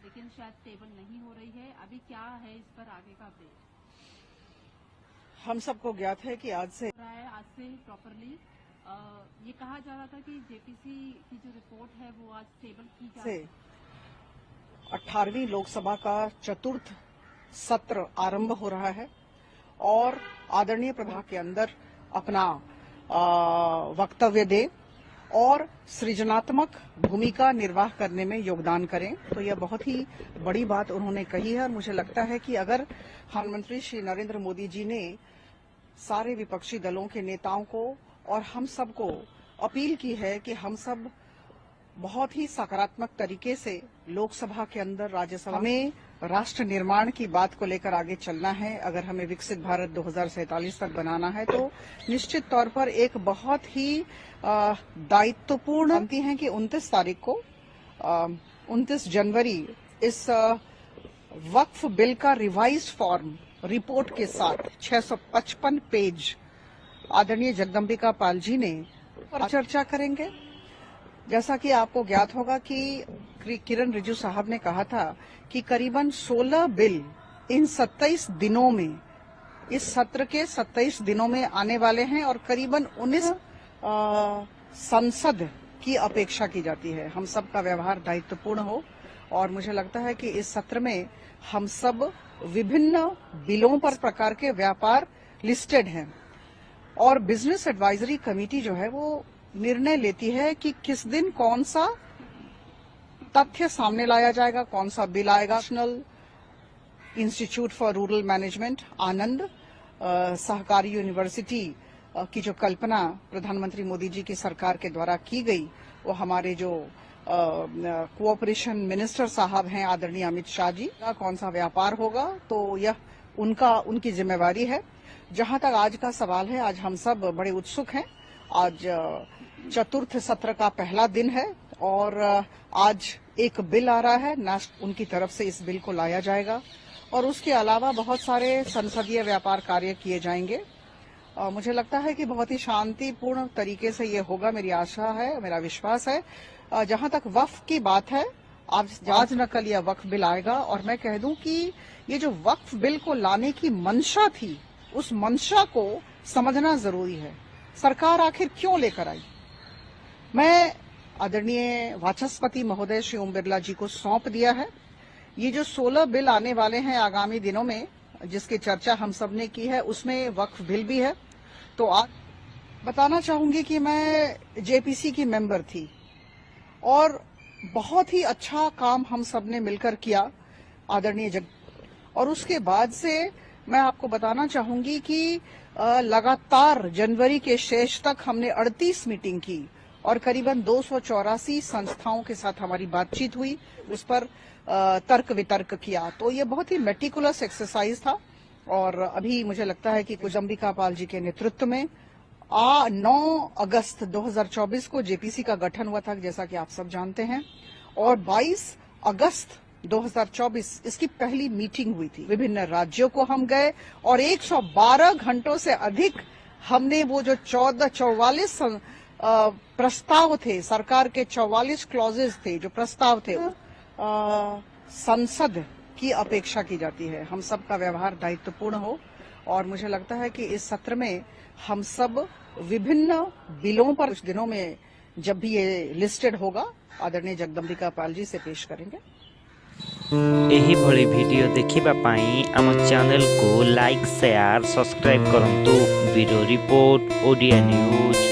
लेकिन शायद टेबल नहीं हो रही है। अभी क्या है इस पर आगे का अपडेट? हम सबको ज्ञात है कि आज से प्रॉपरली ये कहा जा रहा था कि जेपीसी की जो रिपोर्ट है वो आज टेबल की जा से 18वीं लोकसभा का चतुर्थ सत्र आरंभ हो रहा है और आदरणीय प्रधान के अंदर अपना वक्तव्य दे और सृजनात्मक भूमिका निर्वाह करने में योगदान करें। तो यह बहुत ही बड़ी बात उन्होंने कही है और मुझे लगता है कि अगर प्रधानमंत्री श्री नरेंद्र मोदी जी ने सारे विपक्षी दलों के नेताओं को और हम सबको अपील की है कि हम सब बहुत ही सकारात्मक तरीके से लोकसभा के अंदर राज्यसभा में राष्ट्र निर्माण की बात को लेकर आगे चलना है। अगर हमें विकसित भारत 2047 तक बनाना है तो निश्चित तौर पर एक बहुत ही दायित्वपूर्ण जानती हैं कि 29 तारीख को 29 जनवरी इस वक्फ बिल का रिवाइज्ड फॉर्म रिपोर्ट के साथ 655 पेज आदरणीय जगदम्बिका पाल जी ने चर्चा करेंगे। जैसा कि आपको ज्ञात होगा कि किरण रिजिजू साहब ने कहा था कि करीबन 16 बिल इन 27 दिनों में, इस सत्र के 27 दिनों में आने वाले हैं और करीबन 19 संसद की अपेक्षा की जाती है। हम सब का व्यवहार दायित्वपूर्ण हो और मुझे लगता है कि इस सत्र में हम सब विभिन्न बिलों पर प्रकार के व्यापार लिस्टेड हैं और बिजनेस एडवाइजरी कमेटी जो है वो निर्णय लेती है कि किस दिन कौन सा तथ्य सामने लाया जाएगा, कौन सा बिल आएगा। National Institute for Rural Management Anand Sahkari University की जो कल्पना प्रधानमंत्री मोदी जी की सरकार के द्वारा की गई, वो हमारे जो कोऑपरेशन मिनिस्टर साहब हैं आदरणीय अमित शाह जी का कौन सा व्यापार होगा, तो यह उनकी जिम्मेवारी है। जहां तक आज का सवाल है, आज हम सब बड़े उत्सुक हैं। आज चतुर्थ सत्र का पहला दिन है और आज एक बिल आ रहा है, उनकी तरफ से इस बिल को लाया जाएगा और उसके अलावा बहुत सारे संसदीय व्यापार कार्य किए जाएंगे। मुझे लगता है कि बहुत ही शांतिपूर्ण तरीके से ये होगा, मेरी आशा है, मेरा विश्वास है। जहां तक वक्फ की बात है, आज न कल यह वक्फ बिल आएगा और मैं कह दूं कि ये जो वक्फ बिल को लाने की मंशा थी, उस मंशा को समझना जरूरी है। सरकार आखिर क्यों लेकर आई? मैं आदरणीय वाचस्पति महोदय श्री ओम बिरला जी को सौंप दिया है। ये जो 16 बिल आने वाले हैं आगामी दिनों में, जिसकी चर्चा हम सब ने की है, उसमें वक्फ बिल भी है। तो आज बताना चाहूंगी कि मैं जेपीसी की मेंबर थी और बहुत ही अच्छा काम हम सब ने मिलकर किया आदरणीय और उसके बाद से मैं आपको बताना चाहूंगी कि लगातार जनवरी के शेष तक हमने 38 मीटिंग की और करीबन 284 संस्थाओं के साथ हमारी बातचीत हुई, उस पर तर्क वितर्क किया। तो ये बहुत ही मेटिकुलस एक्सरसाइज था और अभी मुझे लगता है कि जगदम्बिका पाल जी के नेतृत्व में 9 अगस्त 2024 को जेपीसी का गठन हुआ था, जैसा कि आप सब जानते हैं, और 22 अगस्त 2024 इसकी पहली मीटिंग हुई थी। विभिन्न राज्यों को हम गए और 112 घंटों से अधिक हमने वो जो 44 प्रस्ताव थे, सरकार के 44 क्लॉजेज थे, जो प्रस्ताव थे, संसद की अपेक्षा की जाती है। हम सब का व्यवहार दायित्वपूर्ण हो और मुझे लगता है कि इस सत्र में हम सब विभिन्न बिलों पर कुछ दिनों में जब भी ये लिस्टेड होगा, आदरणीय जगदम्बिका पाल जी से पेश करेंगे। एही भली वीडियो देखिबा पाई आम चैनल को लाइक, शेयर, सब्सक्राइब करंतु। Bureau report, Odia news.